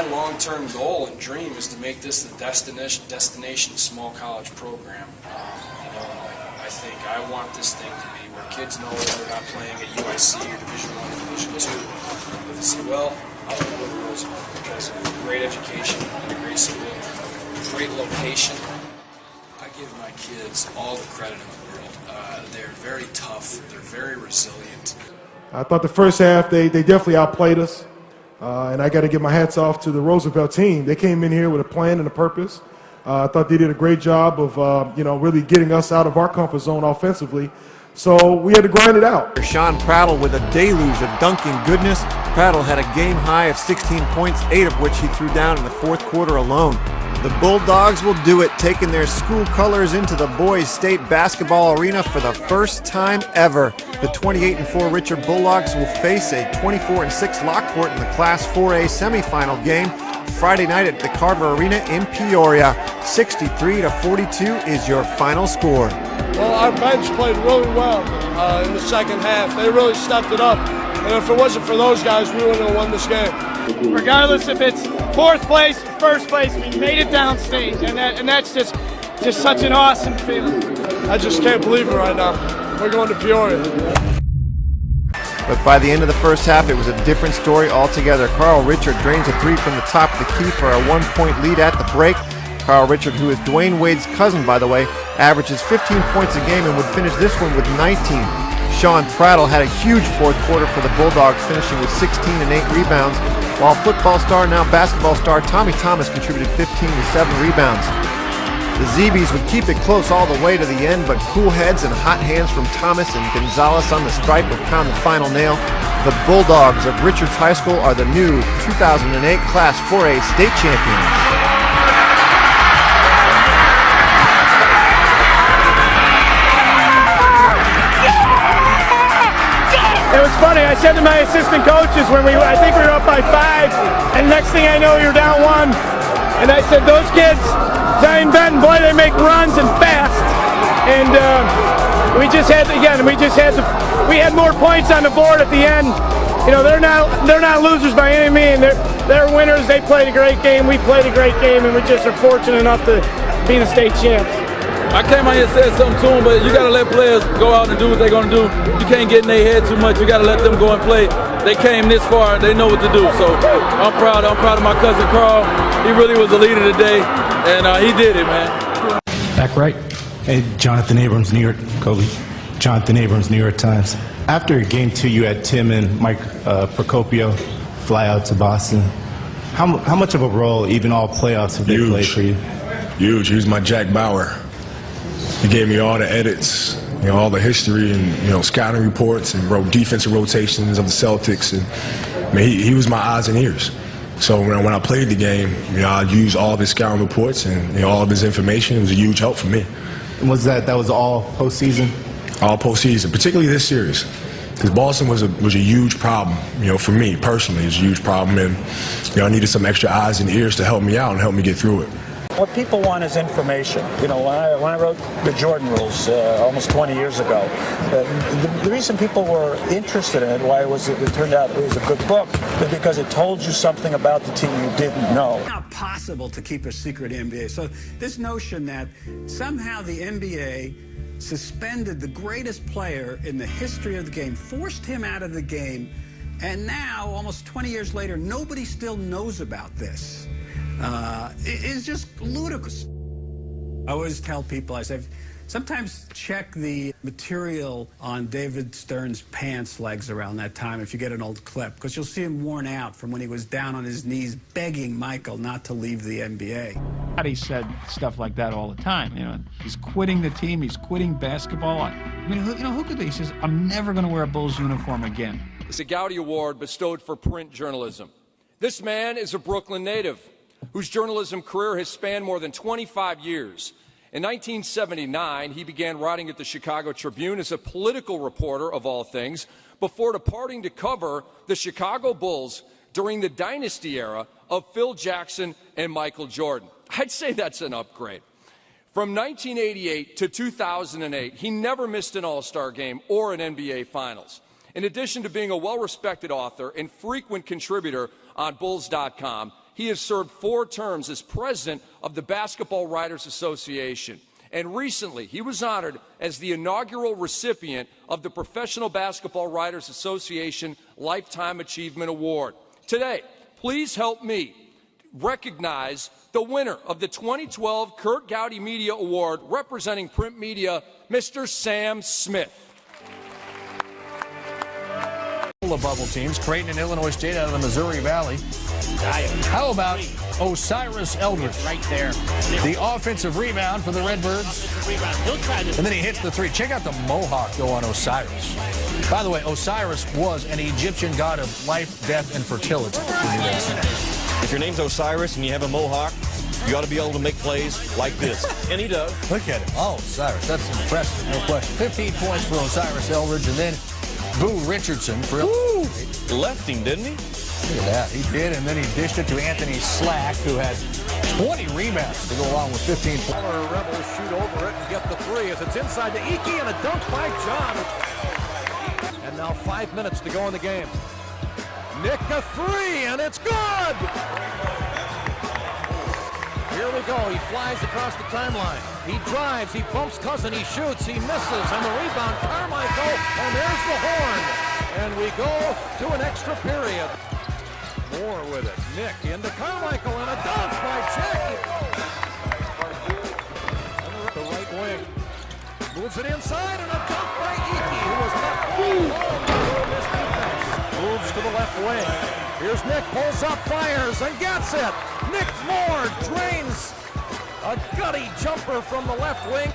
my long-term goal and dream is to make this the destination small college program. I think I want this thing to be where kids know that they're not playing at UIC or Division I or Division II. But they say, well, I'll go to Roosevelt because of great education, a great school, great location. I give my kids all the credit in the world. They're very tough. They're very resilient. I thought the first half they definitely outplayed us. And I got to give my hats off to the Roosevelt team. They came in here with a plan and a purpose. I thought they did a great job of, really getting us out of our comfort zone offensively. So we had to grind it out. Sean Prattle with a deluge of dunking goodness. Prattle had a game high of 16 points, 8 of which he threw down in the fourth quarter alone. The Bulldogs will do it, taking their school colors into the boys' state basketball arena for the first time ever. The 28-4 Richard Bulldogs will face a 24-6 Lockport in the Class 4A semifinal game Friday night at the Carver Arena in Peoria. 63-42 is your final score. Well, our bench played really well in the second half. They really stepped it up. And if it wasn't for those guys, we wouldn't have won this game. Regardless if it's fourth place, first place, we made it downstate, and that's just such an awesome feeling. I just can't believe it right now. We're going to Peoria. But by the end of the first half, it was a different story altogether. Carl Richard drains a three from the top of the key for a 1-point lead at the break. Carl Richard, who is Dwayne Wade's cousin, by the way, averages 15 points a game and would finish this one with 19. Sean Prattle had a huge fourth quarter for the Bulldogs, finishing with 16 and 8 rebounds, while football star, now basketball star, Tommy Thomas contributed 15 and 7 rebounds. The Zeebies would keep it close all the way to the end, but cool heads and hot hands from Thomas and Gonzalez on the stripe would pound the final nail. The Bulldogs of Richards High School are the new 2008 Class 4A state champions. It was funny. I said to my assistant coaches when I think we were up by 5, and next thing I know, you're down 1. And I said, those kids, Zion Benton, boy, they make runs and fast. And we had more points on the board at the end. You know, they're not losers by any means. They're winners. They played a great game. We played a great game, and we just are fortunate enough to be the state champs. I came out here and said something to them, but you got to let players go out and do what they're going to do. You can't get in their head too much. You got to let them go and play. They came this far. They know what to do. So I'm proud. I'm proud of my cousin Carl. He really was the leader today, and he did it, man. Back right. Hey, Jonathan Abrams, New York, Kobe. Jonathan Abrams, New York Times. After game 2, you had Tim and Mike Procopio fly out to Boston. How much of a role, even all playoffs, have they played for you? Huge. He was my Jack Bauer. He gave me all the edits, all the history and, scouting reports, and wrote defensive rotations of the Celtics. And I mean, he was my eyes and ears. So when I played the game, I used all of his scouting reports and all of his information. It was a huge help for me. And was that was all postseason? All postseason, particularly this series, because Boston was a huge problem. For me personally, it was a huge problem, and I needed some extra eyes and ears to help me out and help me get through it. What people want is information. When I wrote the Jordan Rules almost 20 years ago, the reason people were interested in it, why it turned out it was a good book, is because it told you something about the team you didn't know. It's not possible to keep a secret in the NBA. So this notion that somehow the NBA suspended the greatest player in the history of the game, forced him out of the game, and now, almost 20 years later, nobody still knows about this. It's just ludicrous. I always tell people, I say, sometimes check the material on David Stern's pants legs around that time if you get an old clip, because you'll see him worn out from when he was down on his knees begging Michael not to leave the NBA. He said stuff like that all the time. He's quitting the team. He's quitting basketball. I mean, who could be? He says, I'm never going to wear a Bulls uniform again. It's a Gowdy Award bestowed for print journalism. This man is a Brooklyn native whose journalism career has spanned more than 25 years. In 1979, he began writing at the Chicago Tribune as a political reporter, of all things, before departing to cover the Chicago Bulls during the dynasty era of Phil Jackson and Michael Jordan. I'd say that's an upgrade. From 1988 to 2008, he never missed an All-Star game or an NBA Finals. In addition to being a well-respected author and frequent contributor on Bulls.com, he has served 4 terms as president of the Basketball Writers Association. And recently, he was honored as the inaugural recipient of the Professional Basketball Writers Association Lifetime Achievement Award. Today, please help me recognize the winner of the 2012 Kurt Gowdy Media Award representing print media, Mr. Sam Smith. Bubble teams, Creighton and Illinois State out of the Missouri Valley. How about Osiris Eldridge? Right there. The offensive rebound for the Redbirds. And then he hits the 3. Check out the mohawk go on Osiris. By the way, Osiris was an Egyptian god of life, death, and fertility. If your name's Osiris and you have a mohawk, you ought to be able to make plays like this. And he does. Look at him. Oh, Osiris. That's impressive. No question. 15 points for Osiris Eldridge, and then Boo Richardson for left him, didn't he? Look at that. He did, and then he dished it to Anthony Slack, who had 20 rebounds to go along with 15 points. Rebels shoot over it and get the 3 as it's inside to Iki and a dunk by John. And now 5 minutes to go in the game. Nick a 3 and it's good! Here we go. He flies across the timeline. He drives. He bumps Cousin. He shoots. He misses. And the rebound, Carmichael. And there's the horn. And we go to an extra period. Moore with it. Nick into Carmichael. And a dunk by Jackie. The right wing. Moves it inside. And a dunk by Iki, who was left alone. This defense. Moves to the left wing. Here's Nick. Pulls up, fires, and gets it. Nick Moore drains a gutty jumper from the left wing.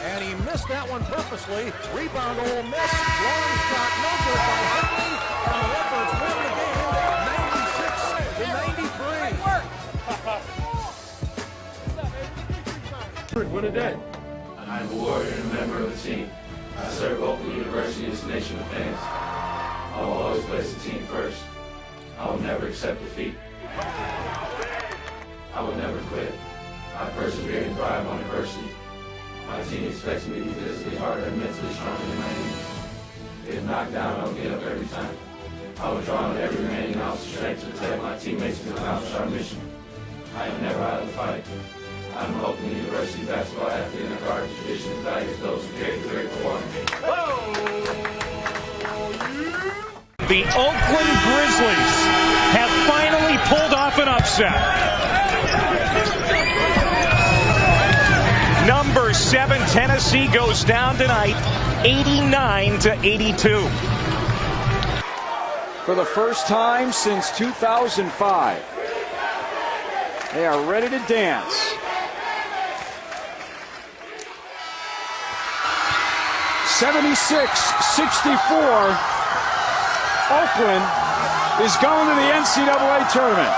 And he missed that one purposely. Rebound, Ole Miss. Long shot, no good by Henry. And the Leopards win the game, 96-93. What a day. I'm a warrior and a member of the team. I serve Oakland University as a nation of fans. I will always place the team first. I will never accept defeat. I will never quit. I persevere and thrive on adversity. My team expects me to be physically harder and mentally stronger than my enemy. If knocked down, I will get up every time. I will draw on every remaining ounce of strength to protect my teammates and accomplish our mission. I am never out of the fight. I'm an Oakland University basketball athlete and I guard the tradition and values those who carry the great for The Oakland Grizzlies have finally pulled off an upset. Number 7 Tennessee goes down tonight, 89-82. For the first time since 2005, they are ready to dance. 76-64. Oakland is going to the NCAA tournament.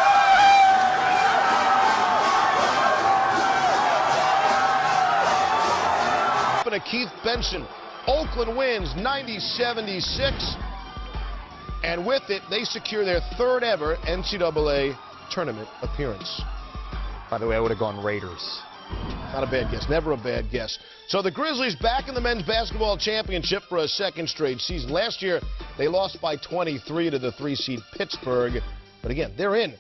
To Keith Benson. Oakland wins 90-76. And with it, they secure their 3rd ever NCAA tournament appearance. By the way, I would have gone Raiders. Not a bad guess. Never a bad guess. So the Grizzlies back in the men's basketball championship for a 2nd straight season. Last year, they lost by 23 to the 3-seed Pittsburgh. But again, they're in.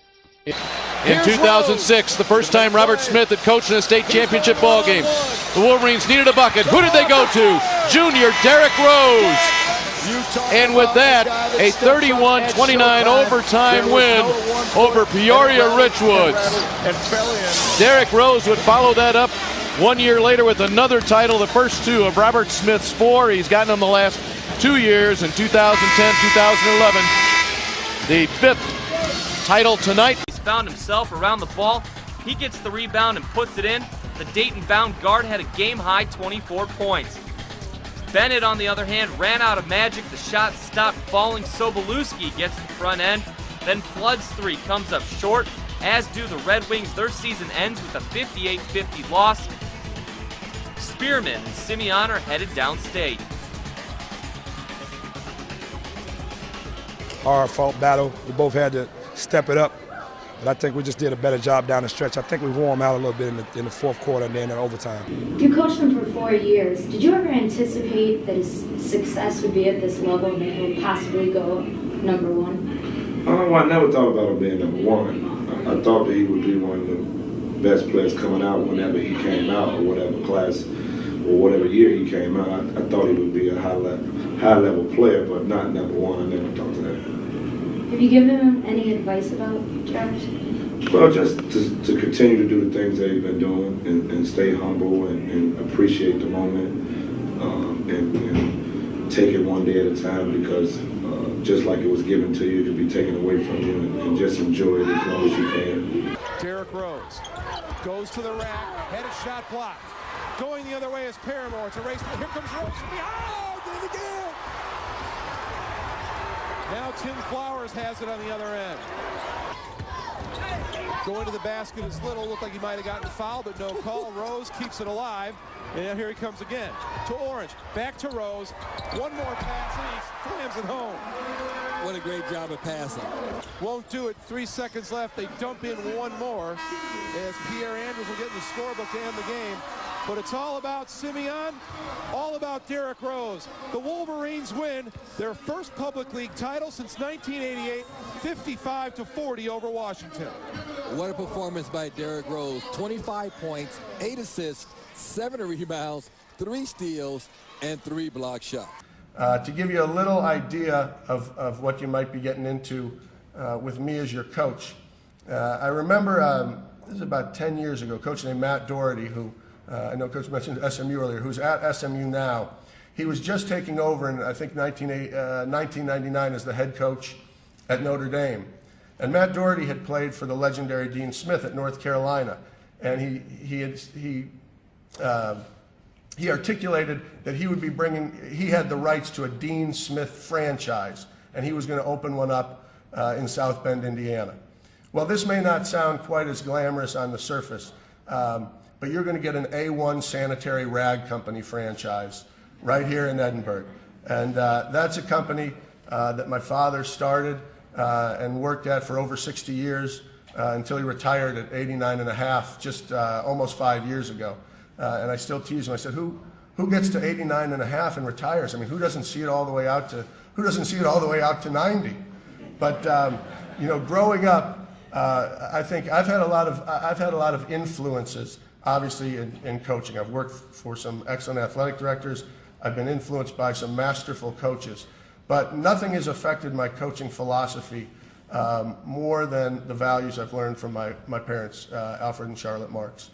In 2006, the first time Robert Smith had coached in a state championship ball game. The Wolverines needed a bucket. Who did they go to? Junior Derrick Rose. And with that, a 31-29 overtime win over Peoria Richwoods. Derrick Rose would follow that up 1 year later with another title, the first 2 of Robert Smith's 4. He's gotten them the last 2 years in 2010, 2011. The 5th title tonight. He's found himself around the ball. He gets the rebound and puts it in. The Dayton-bound guard had a game-high 24 points. Bennett, on the other hand, ran out of magic. The shot stopped falling. Sobolewski gets the front end. Then Flood's 3 comes up short, as do the Red Wings. Their season ends with a 58-50 loss. Spearman and Simeon are headed downstate. Hard-fought battle. We both had to step it up. But I think we just did a better job down the stretch. I think we wore them out a little bit in the 4th quarter and then in overtime. You coached them for 4 years. Did you ever anticipate that his success would be at this level and they would possibly go number 1? Well, I never thought about him being number one. I thought that he would be one of the best players coming out whenever he came out, or whatever class, or whatever year he came out. I thought he would be a high level player, but not number one. I never thought that. Have you given him any advice about Josh? Well, just to continue to do the things that he's been doing and stay humble and appreciate the moment and take it one day at a time, because just like it was given to you, it could be taken away from you, and just enjoy it as long as you can. Derrick Rose goes to the rack, headed shot blocked. Going the other way is Paramore. It's a race. Here comes Rose from behind, and again. Now Tim Flowers has it on the other end. Going to the basket is Little. Looked like he might have gotten fouled, but no call. Rose keeps it alive. And now here he comes again to Orange. Back to Rose. One more pass, and he slams it home. What a great job of passing. Won't do it. 3 seconds left. They dump in one more as Pierre Andrews will get in the scorebook to end the game. But it's all about Simeon, all about Derrick Rose. The Wolverines win their first public league title since 1988, 55-40 over Washington. What a performance by Derrick Rose. 25 points, 8 assists, 7 rebounds, 3 steals, and 3 block shots. To give you a little idea of what you might be getting into with me as your coach, I remember, this is about 10 years ago, a coach named Matt Doherty, who I know Coach mentioned SMU earlier, who's at SMU now. He was just taking over in, I think, 1999 as the head coach at Notre Dame. And Matt Doherty had played for the legendary Dean Smith at North Carolina. And he articulated that he would be he had the rights to a Dean Smith franchise, and he was going to open one up in South Bend, Indiana. Well, this may not sound quite as glamorous on the surface, but you're going to get an A1 sanitary rag company franchise right here in Edinburgh. And that's a company that my father started and worked at for over 60 years until he retired at 89 and a half, just almost 5 years ago. And I still tease him. I said, who gets to 89 and a half and retires? I mean, who doesn't see it all the way out to 90? But you know, growing up, I think I've had a lot of influences, obviously, in coaching. I've worked for some excellent athletic directors. I've been influenced by some masterful coaches. But nothing has affected my coaching philosophy more than the values I've learned from my parents, Alfred and Charlotte Marks.